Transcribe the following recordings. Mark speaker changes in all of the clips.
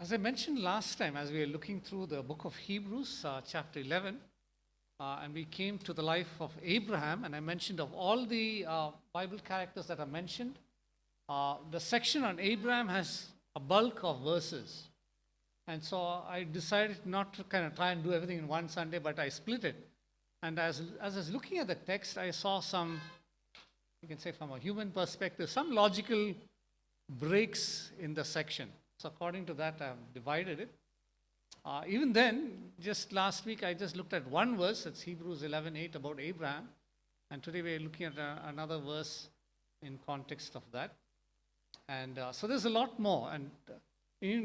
Speaker 1: As I mentioned last time, as we were looking through the book of Hebrews, chapter 11, and we came to the life of Abraham, and I mentioned of all the Bible characters that are mentioned, the section on Abraham has a bulk of verses. And so I decided not to kind of try and do everything in one Sunday, but I split it. And as I was looking at the text, I saw some, you can say from a human perspective, some logical breaks in the section. So according to that, I've divided it. Even then, just last week, I just looked at one verse. It's Hebrews 11:8 about Abraham. And today we're looking at another verse in context of that. And so there's a lot more. And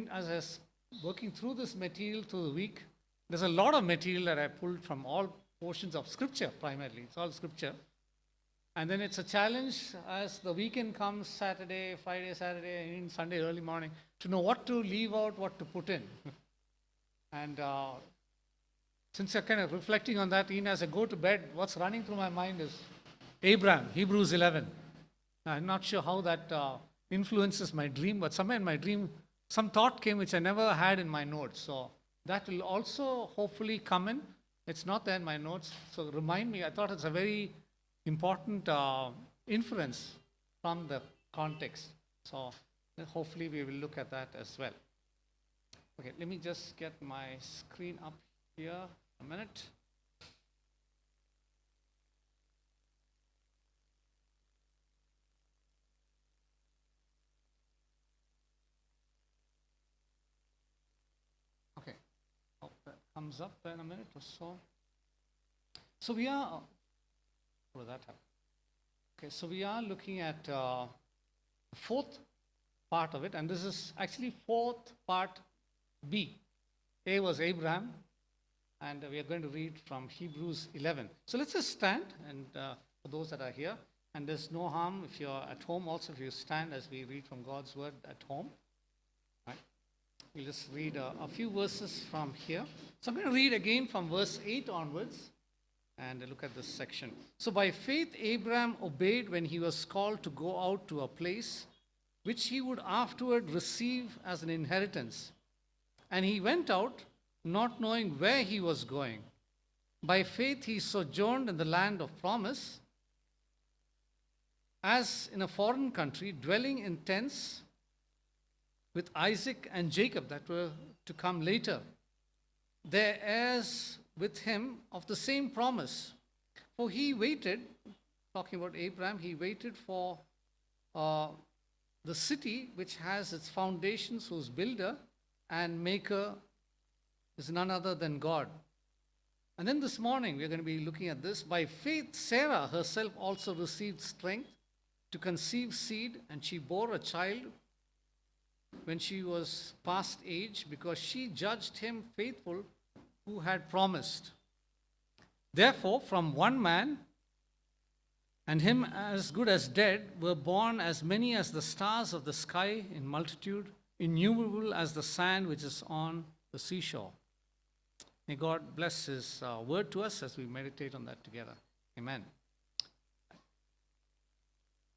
Speaker 1: as I was working through this material through the week, there's a lot of material that I pulled from all portions of Scripture primarily. It's all Scripture. And then it's a challenge as the weekend comes, Saturday, Friday, Saturday, and Sunday early morning, to know what to leave out, what to put in. And since you're kind of reflecting on that, even as I go to bed, what's running through my mind is Abraham, Hebrews 11. I'm not sure how that influences my dream, but somewhere in my dream, some thought came which I never had in my notes. So that will also hopefully come in. It's not there in my notes. So remind me, I thought it's a very important inference from the context. So hopefully we will look at that as well. Okay, let me just get my screen up here a minute. Okay, that comes up in a minute or so. So we are, what did that happen? Okay, so we are looking at the fourth part of it, and this is actually fourth part B. A was Abraham, and we are going to read from Hebrews 11. So let's just stand, and for those that are here, and there's no harm if you're at home also, if you stand as we read from God's word at home. Right. We'll just read a few verses from here. So I'm going to read again from verse 8 onwards, and look at this section. So by faith Abraham obeyed when he was called to go out to a place which he would afterward receive as an inheritance. And he went out, not knowing where he was going. By faith he sojourned in the land of promise, as in a foreign country, dwelling in tents with Isaac and Jacob that were to come later. Their heirs with him of the same promise. For he waited, talking about Abraham, he waited for the city which has its foundations, whose builder and maker is none other than God. And then this morning we're going to be looking at this. By faith Sarah herself also received strength to conceive seed, and she bore a child when she was past age, because she judged him faithful who had promised. Therefore, from one man, and him as good as dead, were born as many as the stars of the sky in multitude, innumerable as the sand which is on the seashore. May God bless his word to us as we meditate on that together. Amen.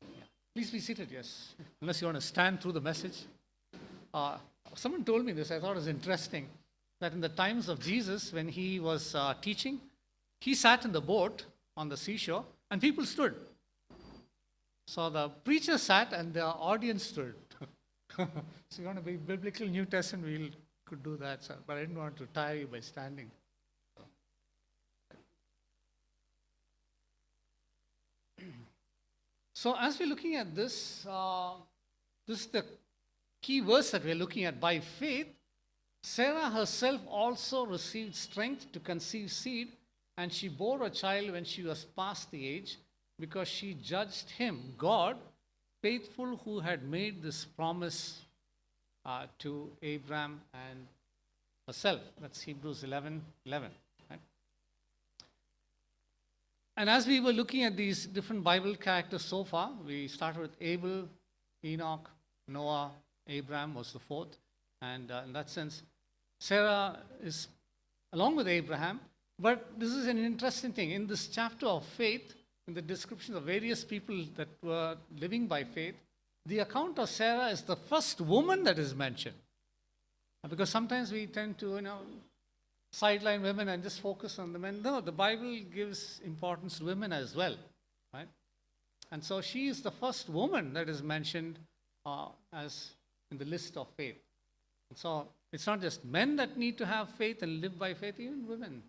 Speaker 1: Yeah. Please be seated, yes. Unless you want to stand through the message. Someone told me this, I thought it was interesting, that in the times of Jesus, when he was teaching, he sat in the boat on the seashore and people stood. So the preacher sat and the audience stood. So you want to be biblical New Testament, we could do that, sir. But I didn't want to tire you by standing. So as we're looking at this, this is the key verse that we're looking at. By faith, Sarah herself also received strength to conceive seed, and she bore a child when she was past the age, because she judged him, God, faithful, who had made this promise to Abraham and herself. That's Hebrews 11:11. Right? And as we were looking at these different Bible characters so far, we started with Abel, Enoch, Noah, Abraham was the fourth. And in that sense, Sarah is along with Abraham. But this is an interesting thing. In this chapter of faith, in the description of various people that were living by faith, the account of Sarah is the first woman that is mentioned. Because sometimes we tend to, sideline women and just focus on the men. No, the Bible gives importance to women as well, right? And so she is the first woman that is mentioned as in the list of faith. And so it's not just men that need to have faith and live by faith, even women.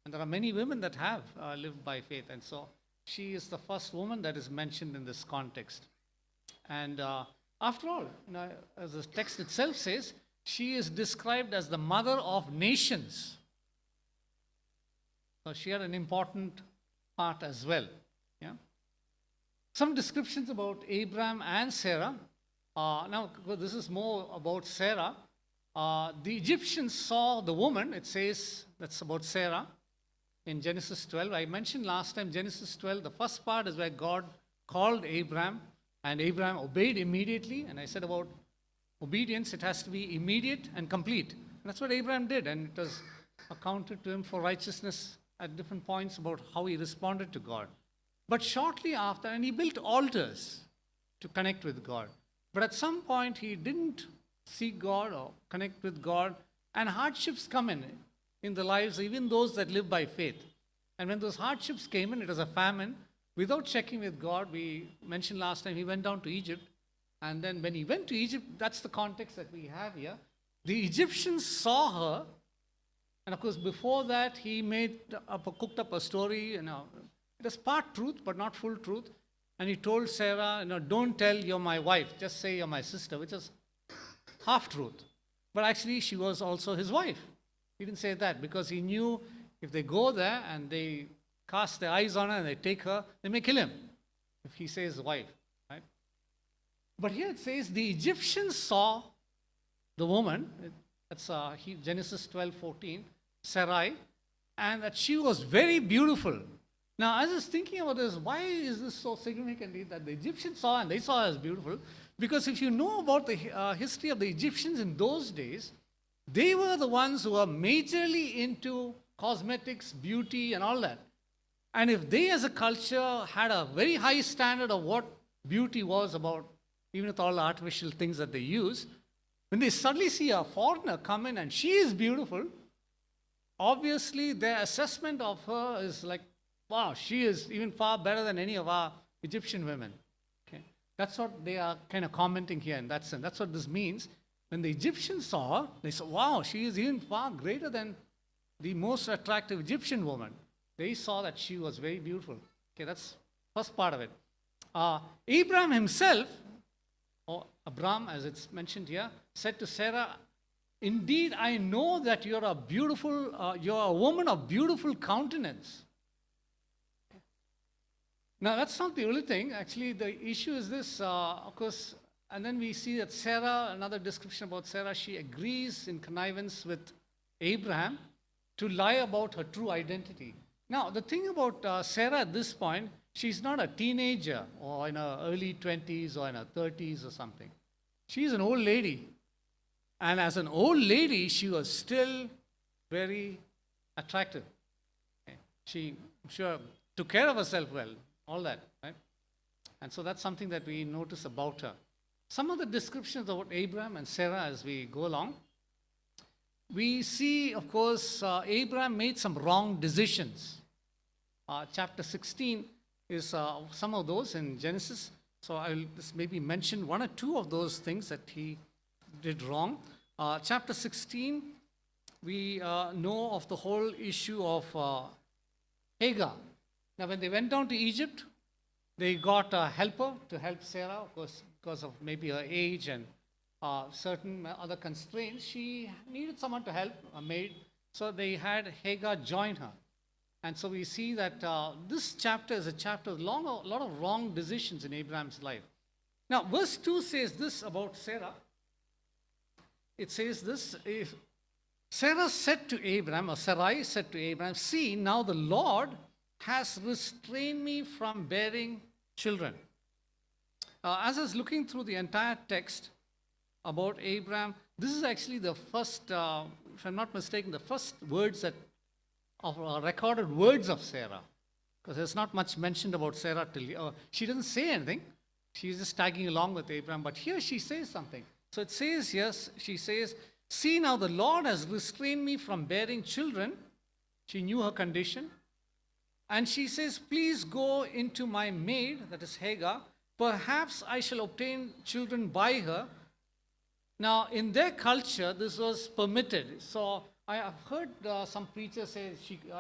Speaker 1: And there are many women that have lived by faith. And so she is the first woman that is mentioned in this context. And after all, as the text itself says, she is described as the mother of nations. So she had an important part as well. Yeah. Some descriptions about Abraham and Sarah. Now, this is more about Sarah. The Egyptians saw the woman, it says, that's about Sarah in Genesis 12. I mentioned last time, Genesis 12, the first part is where God called Abraham, and Abraham obeyed immediately. And I said about obedience, it has to be immediate and complete. And that's what Abraham did, and it was accounted to him for righteousness at different points about how he responded to God. But shortly after, and he built altars to connect with God. But at some point, he didn't seek God or connect with God, and hardships come in the lives, even those that live by faith. And when those hardships came in, it was a famine. Without checking with God, we mentioned last time, he went down to Egypt. And then when he went to Egypt, that's the context that we have here. The Egyptians saw her, and of course, before that, he cooked up a story. It was part truth, but not full truth. And he told Sarah, don't tell you're my wife, just say you're my sister, which is half truth. But actually, she was also his wife. He didn't say that because he knew if they go there and they cast their eyes on her and they take her, they may kill him if he says wife. Right? But here it says the Egyptians saw the woman, that's Genesis 12:14, Sarai, and that she was very beautiful. Now, I was thinking about this, why is this so significant that the Egyptians saw and they saw her as beautiful? Because if you know about the history of the Egyptians in those days, they were the ones who were majorly into cosmetics, beauty, and all that. And if they as a culture had a very high standard of what beauty was about, even with all the artificial things that they use, when they suddenly see a foreigner come in and she is beautiful, obviously their assessment of her is like, wow, she is even far better than any of our Egyptian women. Okay? That's what they are kind of commenting here in that sense. That's what this means. When the Egyptians saw her, they said, wow, she is even far greater than the most attractive Egyptian woman. They saw that she was very beautiful. Okay, that's first part of it. Abraham himself, or Abram as it's mentioned here, said to Sarah, indeed I know that you're a woman of beautiful countenance. Now that's not the only thing. Actually, the issue is this, of course, and then we see that Sarah, another description about Sarah, she agrees in connivance with Abraham to lie about her true identity. Now, the thing about Sarah at this point, she's not a teenager or in her early 20s or in her 30s or something. She's an old lady. And as an old lady, she was still very attractive. Okay. She, I'm sure, took care of herself well, all that, right? And so that's something that we notice about her. Some of the descriptions about Abraham and Sarah as we go along, we see, of course, Abraham made some wrong decisions. Chapter 16 is some of those in Genesis. So I'll just maybe mention one or two of those things that he did wrong. Chapter 16, we know of the whole issue of Hagar. Now, when they went down to Egypt, they got a helper to help Sarah, of course, because of maybe her age and certain other constraints. She needed someone to help, a maid. So they had Hagar join her. And so we see that this chapter is a chapter with a lot of wrong decisions in Abraham's life. Now, verse 2 says this about Sarah. It says this, if Sarah said to Abraham, or Sarai said to Abraham, see, now the Lord has restrained me from bearing children. As I was looking through the entire text about Abraham, this is actually the first, if I'm not mistaken, the first words of recorded words of Sarah. Because there's not much mentioned about Sarah till she doesn't say anything. She's just tagging along with Abraham. But here she says something. So it says, yes, she says, See now, the Lord has restrained me from bearing children. She knew her condition. And she says, please go into my maid, that is Hagar. Perhaps I shall obtain children by her. Now, in their culture, this was permitted. So I have heard some preachers say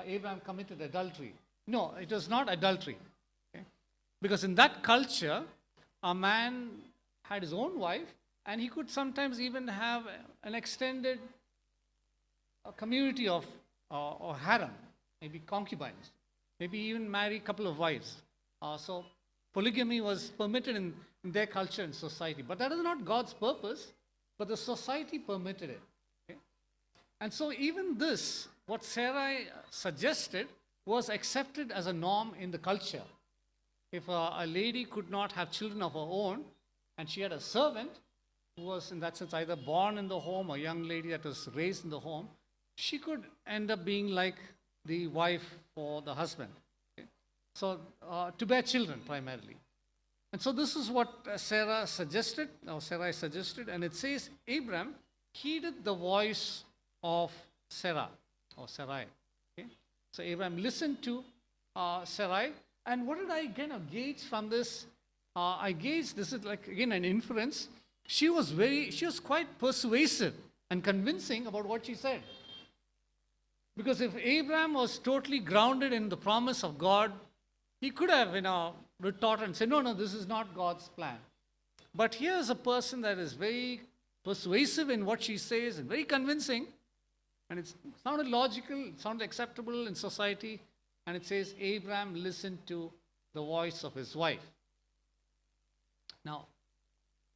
Speaker 1: Abraham committed adultery. No, it was not adultery. Okay? Because in that culture, a man had his own wife, and he could sometimes even have an extended community of or harem, maybe concubines, maybe even marry a couple of wives. So polygamy was permitted in their culture and society. But that is not God's purpose, but the society permitted it. Okay? And so even this, what Sarai suggested, was accepted as a norm in the culture. If a lady could not have children of her own, and she had a servant who was in that sense either born in the home or a young lady that was raised in the home, she could end up being like the wife for the husband. Okay? So to bear children primarily. And so this is what Sarai suggested, and it says, Abram heeded the voice of Sarah, or Sarai. Okay? So Abram listened to Sarai, and what did I kind of gauge from this? I gauged, this is like again an inference, she was quite persuasive and convincing about what she said. Because if Abraham was totally grounded in the promise of God, he could have, retorted and said, no, this is not God's plan. But here's a person that is very persuasive in what she says and very convincing, and it sounded logical, it sounded acceptable in society, and it says Abraham listened to the voice of his wife. Now,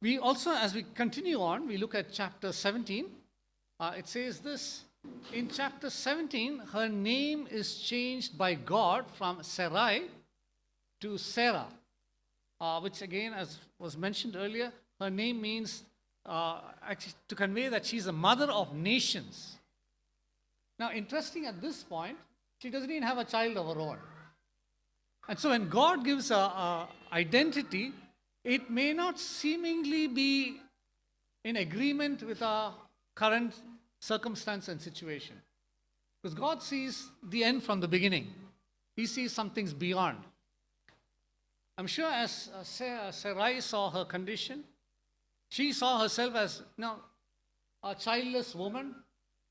Speaker 1: we also, as we continue on, we look at chapter 17. It says this. In chapter 17, her name is changed by God from Sarai to Sarah, which again, as was mentioned earlier, her name means actually to convey that she's the mother of nations. Now, interesting at this point, she doesn't even have a child of her own. And so when God gives a identity, it may not seemingly be in agreement with our current circumstance and situation. Because God sees the end from the beginning. He sees some things beyond. I'm sure as Sarai saw her condition, she saw herself as a childless woman,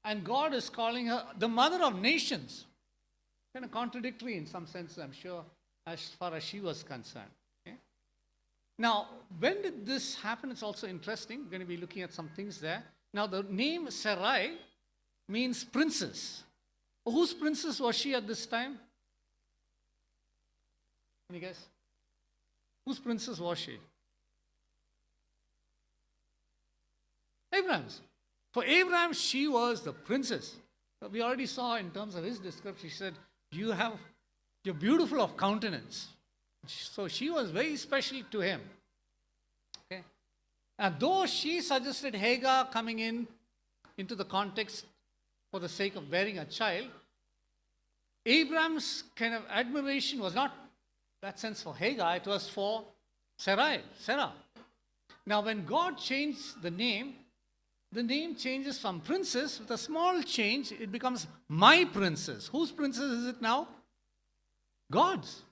Speaker 1: and God is calling her the mother of nations. Kind of contradictory in some sense, I'm sure, as far as she was concerned. Okay? Now, when did this happen? It's also interesting. We're going to be looking at some things there. Now, the name Sarai means princess. Whose princess was she at this time? Any guess? Whose princess was she? Abraham's. For Abraham, she was the princess. We already saw in terms of his description, she said, you're beautiful of countenance. So she was very special to him. Okay? And though she suggested Hagar coming into the context for the sake of bearing a child, Abraham's kind of admiration was not that sense for Hagar, it was for Sarah. Now, when God changed the name changes from princess. With a small change, it becomes my princess. Whose princess is it now? God's.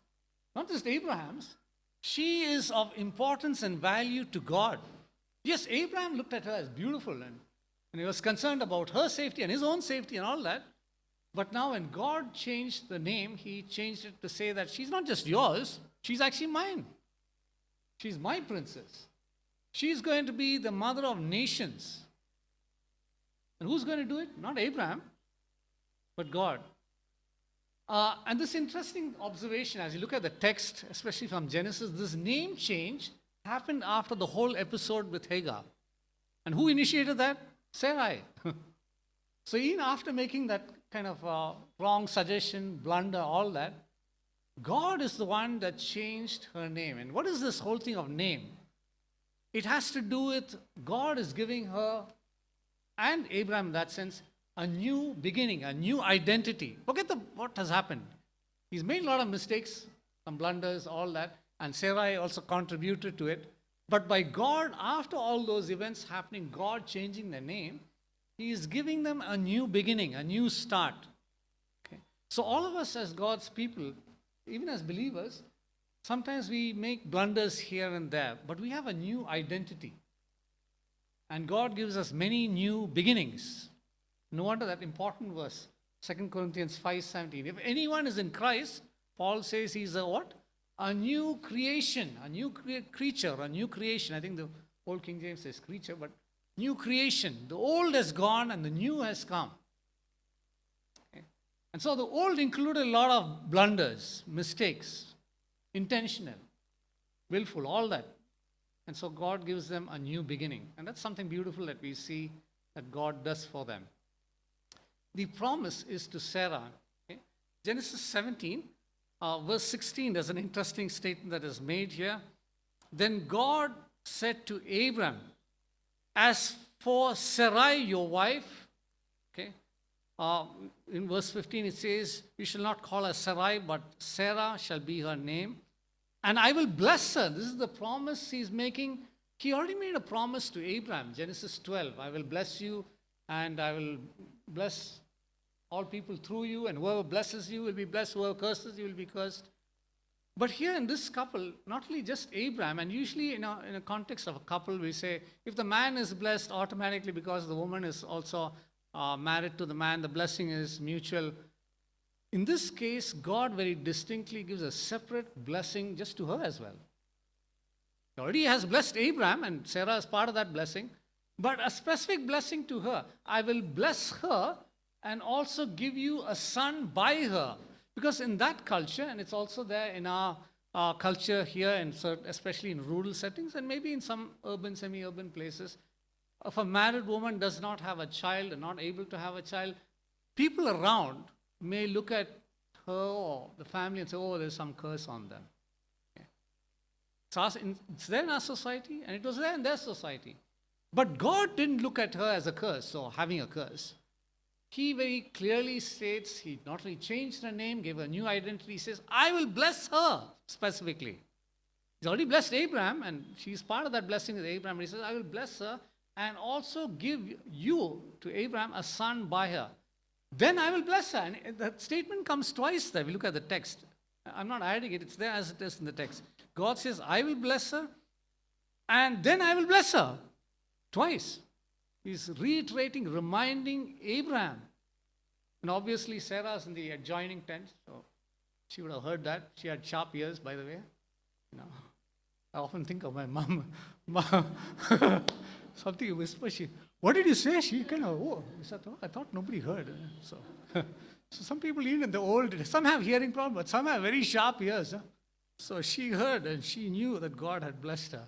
Speaker 1: Not just Abraham's. She is of importance and value to God. Yes, Abraham looked at her as beautiful and he was concerned about her safety and his own safety and all that. But now when God changed the name, he changed it to say that she's not just yours, she's actually mine. She's my princess. She's going to be the mother of nations. And who's going to do it? Not Abraham, but God. And this interesting observation, as you look at the text, especially from Genesis, this name change happened after the whole episode with Hagar. And who initiated that? Sarai. So even after making that kind of wrong suggestion, blunder, all that, God is the one that changed her name. And what is this whole thing of name? It has to do with God is giving her and Abraham in that sense a new beginning, a new identity. Forget what has happened. He's made a lot of mistakes, some blunders, all that, and Sarai also contributed to it. But by God, after all those events happening, God changing their name, He is giving them a new beginning, a new start. Okay. So all of us as God's people, even as believers, sometimes we make blunders here and there, but we have a new identity. And God gives us many new beginnings. No wonder that important verse, 2 Corinthians 5:17. If anyone is in Christ, Paul says he's a what? A new creation, a new creature, a new creation. I think the old King James says creature, but new creation. The old has gone and the new has come. Okay. And so the old included a lot of blunders, mistakes, intentional, willful, all that. And so God gives them a new beginning. And that's something beautiful that we see that God does for them. The promise is to Sarah. Okay? Genesis 17, verse 16, there's an interesting statement that is made here. Then God said to Abram, as for Sarai, your wife, okay, in verse 15 it says, you shall not call her Sarai, but Sarah shall be her name. And I will bless her. This is the promise he's making. He already made a promise to Abraham, Genesis 12. I will bless you and I will bless all people through you, and whoever blesses you will be blessed, whoever curses you will be cursed. But here in this couple, not only just Abraham, and usually in a context of a couple, we say, if the man is blessed automatically because the woman is also married to the man, the blessing is mutual. In this case, God very distinctly gives a separate blessing just to her as well. He already has blessed Abraham, and Sarah is part of that blessing, but a specific blessing to her. I will bless her and also give you a son by her. Because in that culture, and it's also there in our culture here, and especially in rural settings, and maybe in some urban, semi-urban places, if a married woman does not have a child and not able to have a child, people around may look at her or the family and say, oh, there's some curse on them. Okay. It's there in our society, and it was there in their society. But God didn't look at her as a curse or having a curse. He very clearly states, he not only changed her name, gave her a new identity, he says, I will bless her specifically. He's already blessed Abraham, and she's part of that blessing with Abraham. He says, I will bless her and also give you to Abraham a son by her. Then I will bless her. And that statement comes twice there. We look at the text. I'm not adding it. It's there as it is in the text. God says, I will bless her, and then I will bless her. Twice. He's reiterating, reminding Abraham. And obviously, Sarah's in the adjoining tent, so she would have heard that. She had sharp ears, by the way. You know, I often think of my mom. Something you whisper, what did you say? She kind of, I thought nobody heard. So some people, even in the old, some have hearing problems, but some have very sharp ears. So she heard and she knew that God had blessed her.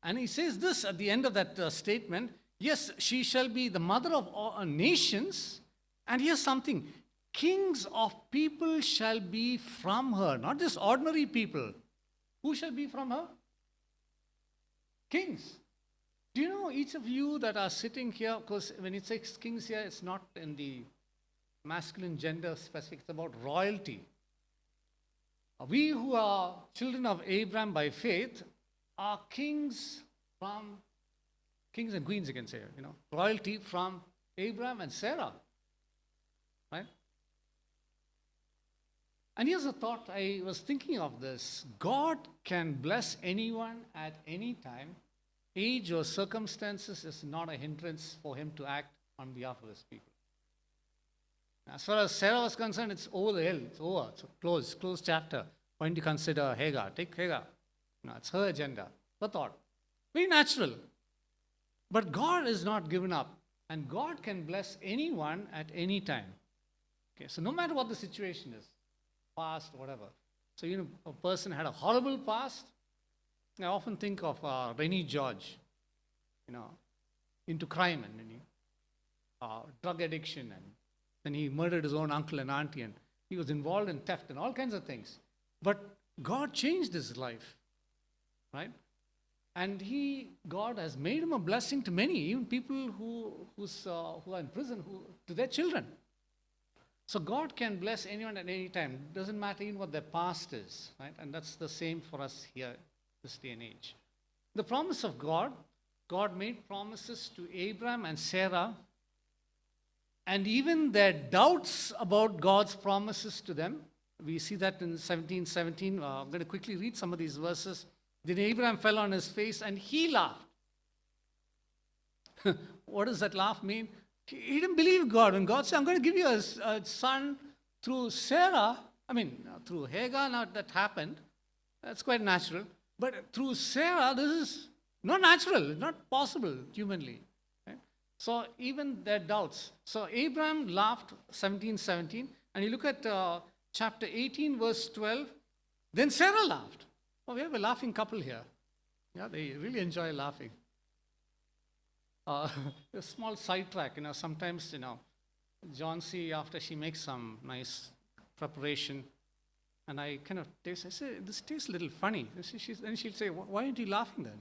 Speaker 1: And he says this at the end of that statement, yes, she shall be the mother of all nations. And here's something, kings of people shall be from her, not just ordinary people. Who shall be from her? Kings. Do you know, each of you that are sitting here, because when it says kings here, it's not in the masculine gender specific, it's about royalty. We who are children of Abraham by faith are kings and queens, you can say, royalty from Abraham and Sarah, right? And here's a thought, I was thinking of this. God can bless anyone at any time. Age or circumstances is not a hindrance for him to act on behalf of his people. As far as Sarah was concerned, it's over the hill, it's over, it's a closed chapter. Why don't you consider Hagar? Take Hagar. It's her agenda, her thought. Very natural. But God is not given up, and God can bless anyone at any time. Okay, so no matter what the situation is, past, whatever. So, a person had a horrible past. I often think of Rennie George, into crime and drug addiction, and then he murdered his own uncle and auntie, and he was involved in theft and all kinds of things. But God changed his life, right? And God has made him a blessing to many, even people who are in prison, to their children. So God can bless anyone at any time. It doesn't matter even what their past is, right? And that's the same for us here, this day and age. The promise of God God made promises to Abraham and Sarah, and even their doubts about God's promises to them. We see that in 17:17. I'm going to quickly read some of these verses. Then Abraham fell on his face and he laughed. What does that laugh mean? He didn't believe God. When God said, I'm going to give you a son through Sarah, through Hagar, now that happened. That's quite natural. But through Sarah, this is not natural, not possible humanly. Right? So even their doubts. So Abraham laughed, 17:17. And you look at chapter 18, verse 12. Then Sarah laughed. Oh, we have a laughing couple here. Yeah, they really enjoy laughing. A small sidetrack, sometimes, John C., after she makes some nice preparation, and I kind of taste, I say, this tastes a little funny. Then she'll say, why aren't you laughing then?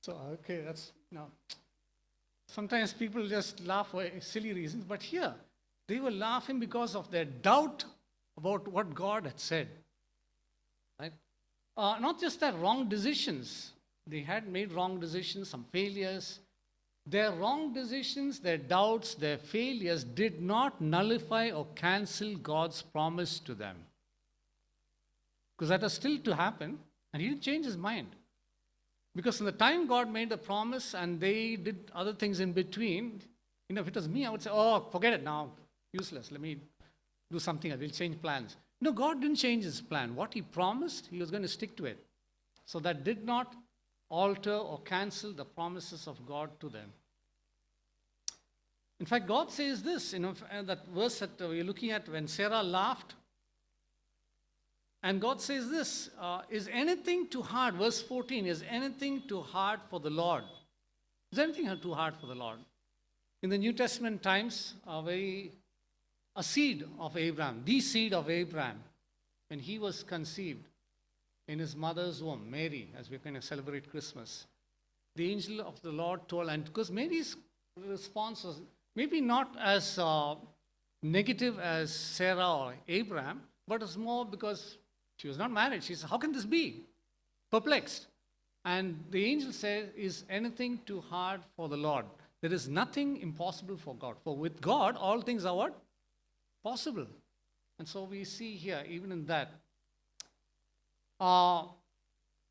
Speaker 1: So, okay, that's, sometimes people just laugh for silly reasons, but here, they were laughing because of their doubt about what God had said. Right? Not just their wrong decisions. They had made wrong decisions, some failures. Their wrong decisions, their doubts, their failures did not nullify or cancel God's promise to them. Because that was still to happen, and he didn't change his mind. Because in the time God made the promise and they did other things in between, if it was me, I would say, oh, forget it now, useless, let me do something, I will change plans. No, God didn't change his plan. What he promised, he was going to stick to it. So that did not alter or cancel the promises of God to them. In fact, God says this, that verse that we're looking at when Sarah laughed. And God says this, is anything too hard? Verse 14, is anything too hard for the Lord? Is anything too hard for the Lord? In the New Testament times, a seed of Abraham, the seed of Abraham, when he was conceived in his mother's womb, Mary, as we're going to celebrate Christmas, the angel of the Lord told, and because Mary's response was maybe not as negative as Sarah or Abraham, but it's more because she was not married. She said, how can this be? Perplexed. And the angel said, is anything too hard for the Lord? There is nothing impossible for God. For with God, all things are what? Possible. And so we see here, even in that.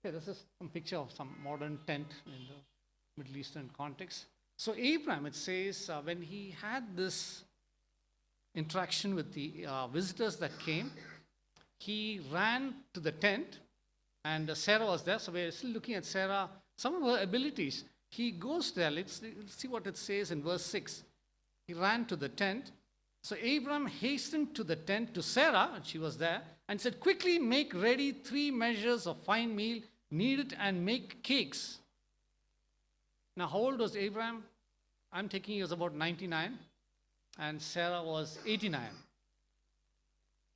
Speaker 1: This is some picture of some modern tent in the Middle Eastern context. So Abraham, it says, when he had this interaction with the visitors that came, he ran to the tent, and Sarah was there. So we're still looking at Sarah, some of her abilities. He goes there. Let's see what it says in verse 6. He ran to the tent. So Abraham hastened to the tent to Sarah, and she was there, and said, quickly make ready 3 measures of fine meal, knead it and make cakes. Now, how old was Abraham? I'm taking he was about 99, and Sarah was 89.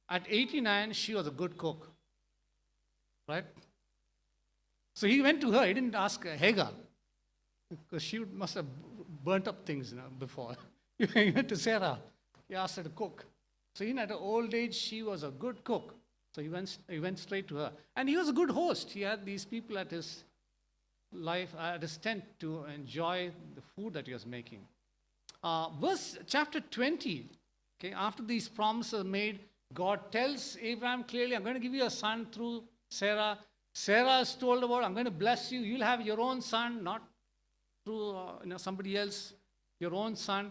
Speaker 1: At 89, she was a good cook, right? So he went to her. He didn't ask Hagar, because she must have burnt up things before. He went to Sarah. He asked her to cook. So even at her old age, she was a good cook. So he went straight to her. And he was a good host. He had these people at his tent to enjoy the food that he was making. Chapter 20, okay, after these promises are made, God tells Abraham clearly, I'm going to give you a son through Sarah. Sarah is told about, I'm going to bless you. You'll have your own son, not through somebody else, your own son.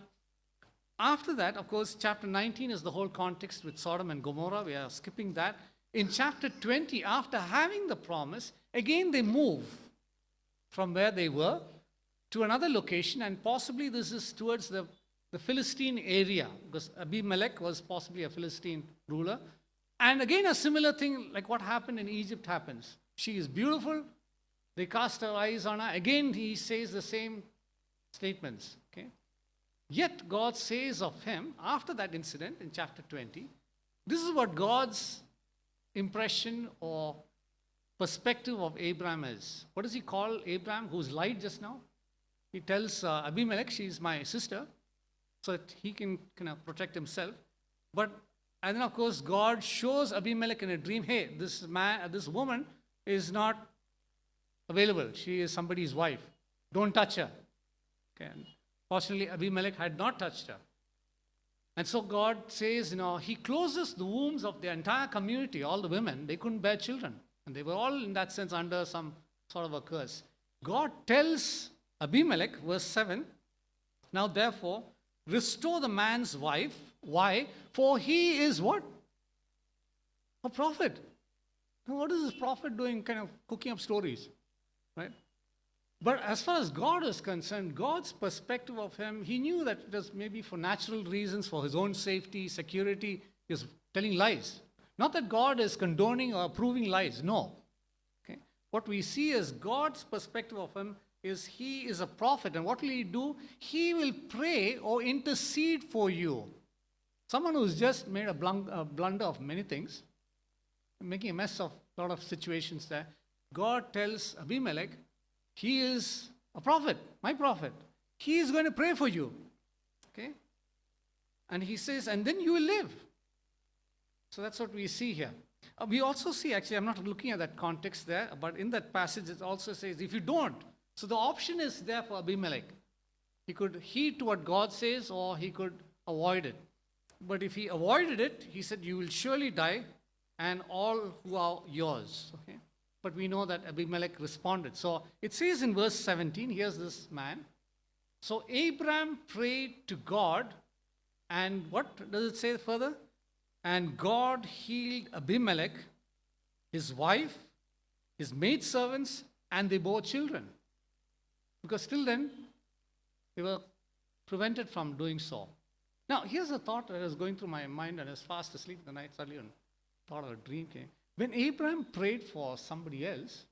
Speaker 1: After that, of course, chapter 19 is the whole context with Sodom and Gomorrah. We are skipping that. In chapter 20, after having the promise, again they move from where they were to another location, and possibly this is towards the Philistine area, because Abimelech was possibly a Philistine ruler. And again, a similar thing like what happened in Egypt happens. She is beautiful. They cast their eyes on her. Again, he says the same statements. Okay. Yet God says of him, after that incident in chapter 20, this is what God's impression or perspective of Abraham is. What does he call Abraham, who's lied just now? He tells Abimelech, she's my sister, so that he can kind of protect himself. And then, of course, God shows Abimelech in a dream, hey, this woman is not available. She is somebody's wife. Don't touch her. Okay. And fortunately, Abimelech had not touched her. And so God says, he closes the wombs of the entire community, all the women. They couldn't bear children. And they were all, in that sense, under some sort of a curse. God tells Abimelech, verse 7, now therefore, restore the man's wife. Why? For he is what? A prophet. Now, what is this prophet doing, kind of cooking up stories? Right? But as far as God is concerned, God's perspective of him, he knew that it was maybe for natural reasons, for his own safety, security, he was telling lies. Not that God is condoning or approving lies, no. Okay? What we see as God's perspective of him is he is a prophet. And what will he do? He will pray or intercede for you. Someone who's just made a blunder of many things, making a mess of a lot of situations there. God tells Abimelech, he is a prophet, my prophet. He is going to pray for you. Okay? And he says, and then you will live. So that's what we see here. We also see, actually, I'm not looking at that context there, but in that passage it also says, if you don't. So the option is there for Abimelech. He could heed to what God says or he could avoid it. But if he avoided it, he said, you will surely die and all who are yours. Okay? But we know that Abimelech responded. So it says in verse 17, here's this man. So Abraham prayed to God, and what does it say further? And God healed Abimelech, his wife, his maidservants, and they bore children. Because till then, they were prevented from doing so. Now, here's a thought that was going through my mind, and I was fast asleep the night, suddenly thought of a dream came. When Abraham prayed for somebody else,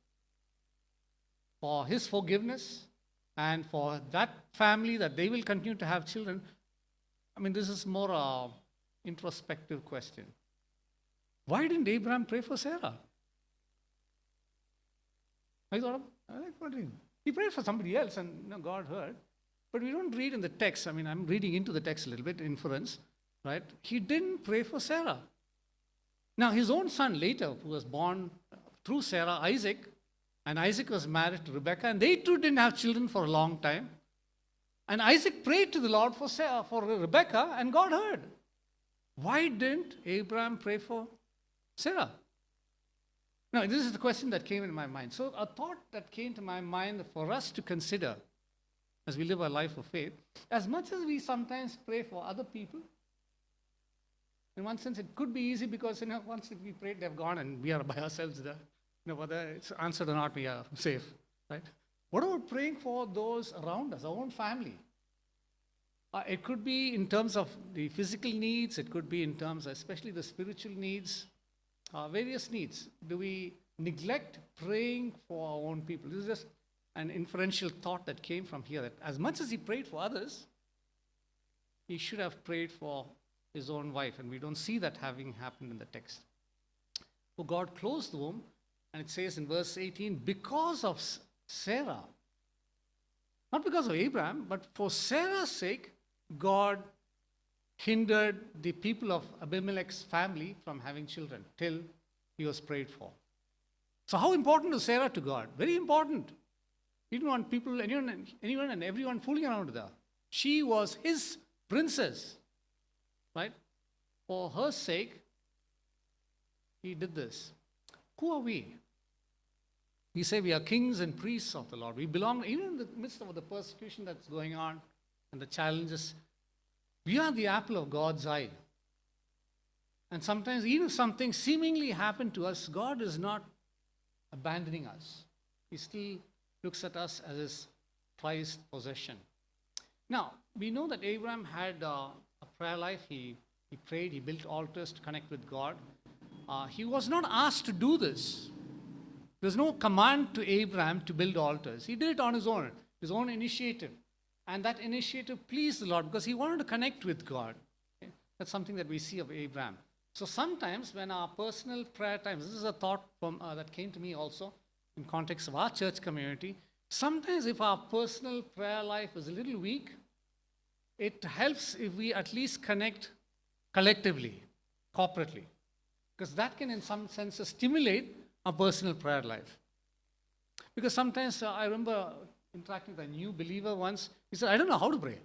Speaker 1: for his forgiveness, and for that family that they will continue to have children, I mean, this is more an introspective question. Why didn't Abraham pray for Sarah? I thought, I like wondering. He prayed for somebody else, and God heard. But we don't read in the text. I mean, I'm reading into the text a little bit, inference, right? He didn't pray for Sarah. Now, his own son later, who was born through Sarah, Isaac, and Isaac was married to Rebekah, and they too didn't have children for a long time. And Isaac prayed to the Lord for Rebekah, and God heard. Why didn't Abraham pray for Sarah? Now, this is the question that came in my mind. So, a thought that came to my mind for us to consider as we live a life of faith, as much as we sometimes pray for other people, in one sense, it could be easy because, once we prayed, they've gone and we are by ourselves there. Whether it's answered or not, we are safe, right? What about praying for those around us, our own family? It could be in terms of the physical needs. It could be in terms of especially the spiritual needs, various needs. Do we neglect praying for our own people? This is just an inferential thought that came from here, that as much as he prayed for others, he should have prayed for his own wife, and we don't see that having happened in the text. So God closed the womb, and it says in verse 18, because of Sarah, not because of Abraham, but for Sarah's sake, God hindered the people of Abimelech's family from having children till he was prayed for. So how important is Sarah to God? Very important. He didn't want people, anyone and everyone fooling around with her. She was his princess. Right? For her sake, he did this. Who are we? We say we are kings and priests of the Lord. We belong, even in the midst of the persecution that's going on and the challenges, we are the apple of God's eye. And sometimes, even if something seemingly happened to us, God is not abandoning us. He still looks at us as his prized possession. Now, we know that Abraham had a prayer life. He prayed, he built altars to connect with God. He was not asked to do this. There's no command to Abraham to build altars. He did it on his own initiative. And that initiative pleased the Lord because he wanted to connect with God. Okay? That's something that we see of Abraham. So sometimes when our personal prayer times, this is a thought from that came to me also in context of our church community. Sometimes if our personal prayer life is a little weak, it helps if we at least connect collectively, corporately. Because that can in some sense stimulate our personal prayer life. Because sometimes I remember interacting with a new believer once. He said, I don't know how to pray.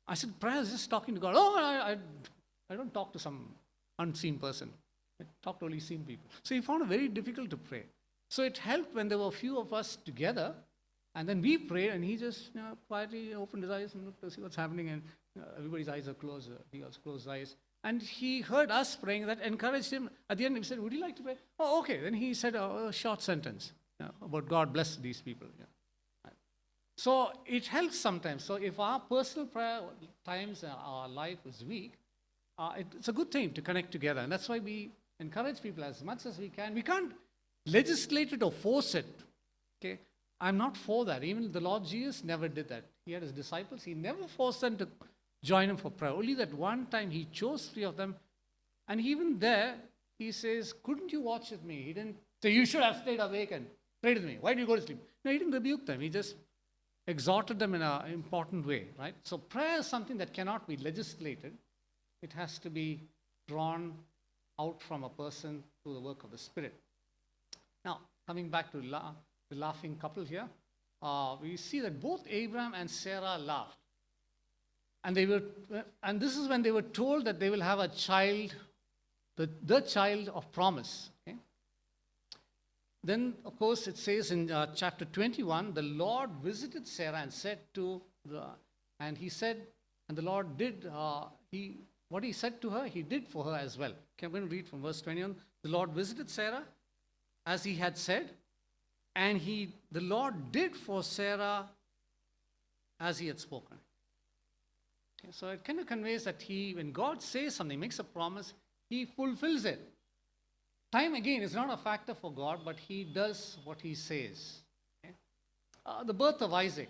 Speaker 1: I said, prayer is just talking to God. Oh, I don't talk to some unseen person. I talk to only seen people. So he found it very difficult to pray. So it helped when there were a few of us together, and then we prayed, and he just quietly opened his eyes and looked to see what's happening, and everybody's eyes are closed. He also closed his eyes. And he heard us praying. That encouraged him. At the end, he said, would you like to pray? Oh, okay. Then he said a short sentence about God bless these people. Yeah. So it helps sometimes. So if our personal prayer times, our life is weak, it's a good thing to connect together. And that's why we encourage people as much as we can. We can't legislate it or force it. Okay, I'm not for that. Even the Lord Jesus never did that. He had his disciples. He never forced them to join him for prayer. Only that one time he chose 3 of them. And even there, he says, couldn't you watch with me? He didn't say, you should have stayed awake and prayed with me. Why did you go to sleep? No, he didn't rebuke them. He just exhorted them in an important way, right? So prayer is something that cannot be legislated. It has to be drawn out from a person through the work of the Spirit. Now, coming back to the laughing couple here, we see that both Abraham and Sarah laughed. And this is when they were told that they will have a child, the child of promise. Okay? Then, of course, it says in chapter 21, the Lord visited Sarah and said to and the Lord did, what he said to her, he did for her as well. Okay, I'm going to read from verse 21. The Lord visited Sarah as he had said, and the Lord did for Sarah as he had spoken. Okay, so it kind of conveys that when God says something, makes a promise, he fulfills it. Time, again, is not a factor for God, but he does what he says. Okay? The birth of Isaac.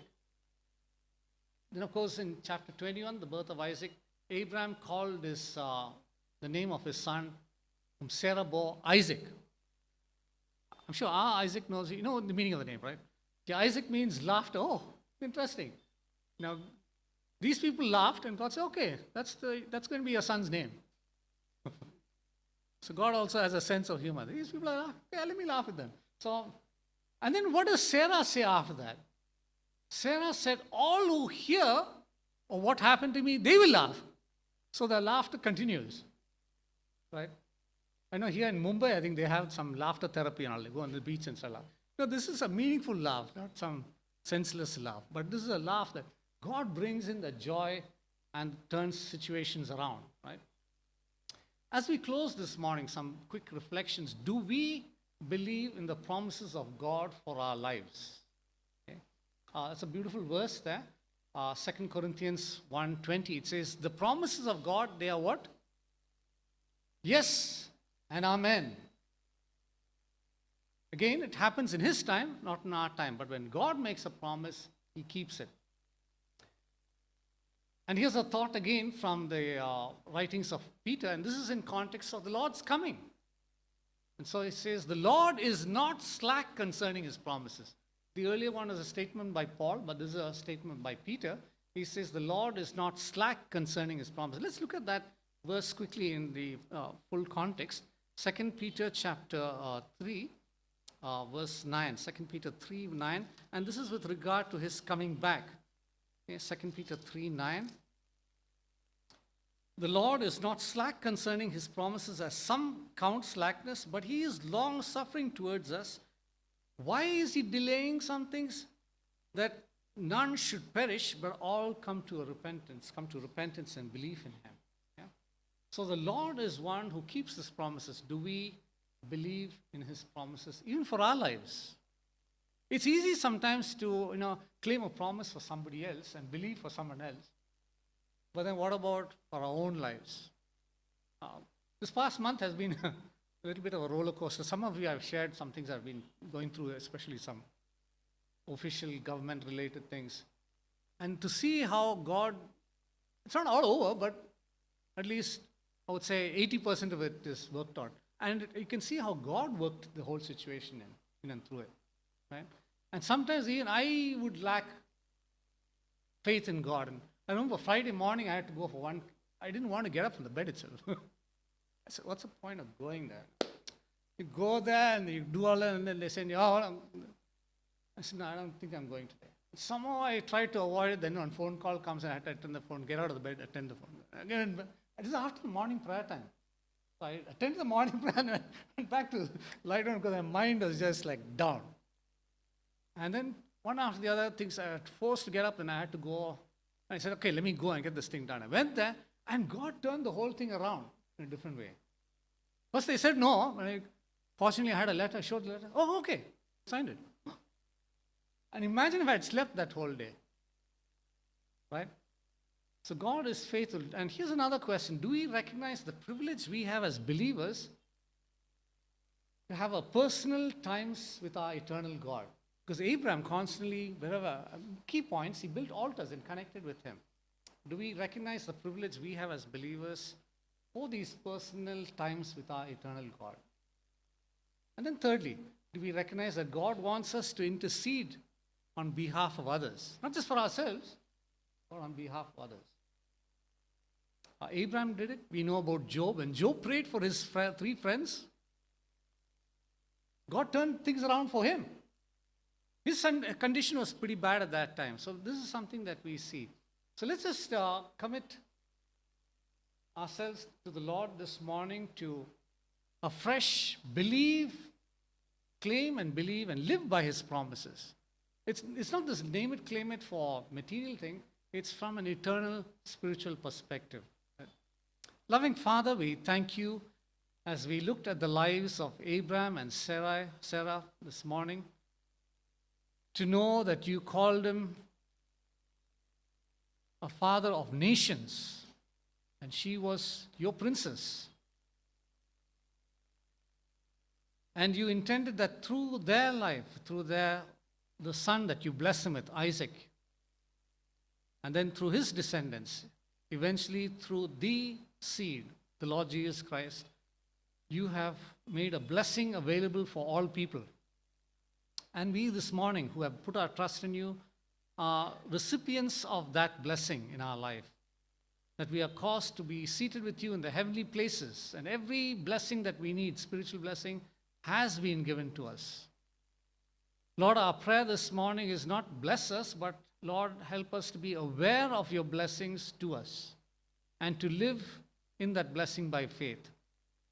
Speaker 1: Then, of course, in chapter 21, the birth of Isaac, Abraham called the name of his son, whom Sarah bore, Isaac. I'm sure Isaac knows, you know the meaning of the name, right? Yeah, Isaac means laughter. Oh, interesting. Now, these people laughed, and God said, okay, that's going to be your son's name. So God also has a sense of humor. These people are, okay, let me laugh at them. So, and then what does Sarah say after that? Sarah said, all who hear of what happened to me, they will laugh. So the laughter continues, right? I know here in Mumbai, I think they have some laughter therapy and all. They go on the beach and laugh. No, this is a meaningful laugh, not some senseless laugh. But this is a laugh that God brings in the joy and turns situations around, right? As we close this morning, some quick reflections. Do we believe in the promises of God for our lives? Okay. That's a beautiful verse there. 2 Corinthians 1:20, it says, the promises of God, they are what? Yes and amen. Again, it happens in his time, not in our time. But when God makes a promise, he keeps it. And here's a thought again from the writings of Peter, and this is in context of the Lord's coming. And so it says, the Lord is not slack concerning his promises. The earlier one is a statement by Paul, but this is a statement by Peter. He says, the Lord is not slack concerning his promises. Let's look at that verse quickly in the full context. 2 Peter chapter 3, verse 9. 2 Peter 3, 9. And this is with regard to his coming back. Okay, 2 Peter 3, 9. The Lord is not slack concerning his promises, as some count slackness, but he is long-suffering towards us. Why is he delaying some things? That none should perish, but all come to repentance and belief in him. Yeah? So the Lord is one who keeps his promises. Do we believe in his promises, even for our lives? It's easy sometimes to claim a promise for somebody else and believe for someone else. But then what about for our own lives? This past month has been a little bit of a roller coaster. Some of you have shared some things I've been going through, especially some official government-related things. And to see how God, it's not all over, but at least I would say 80% of it is worked out. And you can see how God worked the whole situation in and through it. Right? And sometimes even I would lack faith in God. And I remember Friday morning I had to go for one. I didn't want to get up from the bed itself. I said, what's the point of going there? You go there and you do all that, and then they say, oh, I said, no, I don't think I'm going today. Somehow I tried to avoid it. Then one phone call comes and I had to attend the phone, get out of the bed, attend the phone. Again, it is after the morning prayer time. So I attended the morning prayer and went back to lie down because my mind was just like down. And then one after the other things, I was forced to get up and I had to go. And I said, okay, let me go and get this thing done. I went there and God turned the whole thing around in a different way. First they said no. Fortunately, I had a letter, I showed the letter. Oh, okay, signed it. And imagine if I had slept that whole day. Right? So God is faithful. And here's another question. Do we recognize the privilege we have as believers to have a personal times with our eternal God? Because Abraham constantly, wherever, key points, he built altars and connected with him. Do we recognize the privilege we have as believers for these personal times with our eternal God? And then thirdly, do we recognize that God wants us to intercede on behalf of others? Not just for ourselves, but on behalf of others. Abraham did it. We know about Job. And Job prayed for his three friends. God turned things around for him. His condition was pretty bad at that time. So this is something that we see. So let's just commit ourselves to the Lord this morning to afresh believe, claim and believe and live by His promises. It's not this name it, claim it for material thing. It's from an eternal spiritual perspective. Loving Father, we thank you as we looked at the lives of Abraham and Sarah this morning, to know that you called him a father of nations, and she was your princess. And you intended that through their life, through the son that you blessed him with, Isaac, and then through his descendants, eventually through the seed, the Lord Jesus Christ, you have made a blessing available for all people. And we this morning who have put our trust in you are recipients of that blessing in our life. That we are caused to be seated with you in the heavenly places. And every blessing that we need, spiritual blessing, has been given to us. Lord, our prayer this morning is not bless us, but Lord, help us to be aware of your blessings to us and to live in that blessing by faith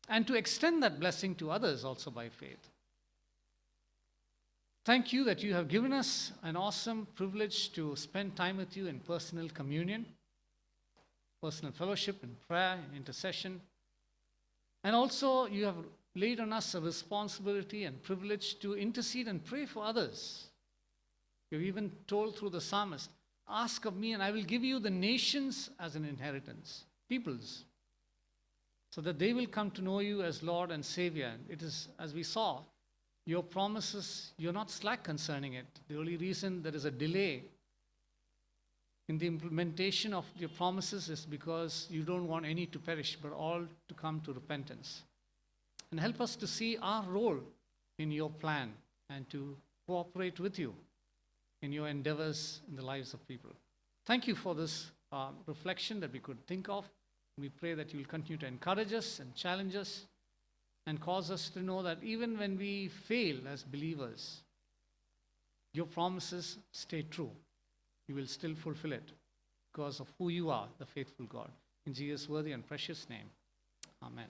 Speaker 1: and to extend that blessing to others also by faith. Thank you that you have given us an awesome privilege to spend time with you in personal communion, personal fellowship, and prayer, and intercession. And also you have laid on us a responsibility and privilege to intercede and pray for others. You've even told through the psalmist, ask of me and I will give you the nations as an inheritance, peoples, so that they will come to know you as Lord and Savior. It is, as we saw, your promises, you're not slack concerning it. The only reason there is a delay in the implementation of your promises is because you don't want any to perish, but all to come to repentance. And help us to see our role in your plan and to cooperate with you in your endeavors in the lives of people. Thank you for this reflection that we could think of. We pray that you will continue to encourage us and challenge us and cause us to know that even when we fail as believers, your promises stay true. You will still fulfill it because of who you are, the faithful God. In Jesus' worthy and precious name, amen.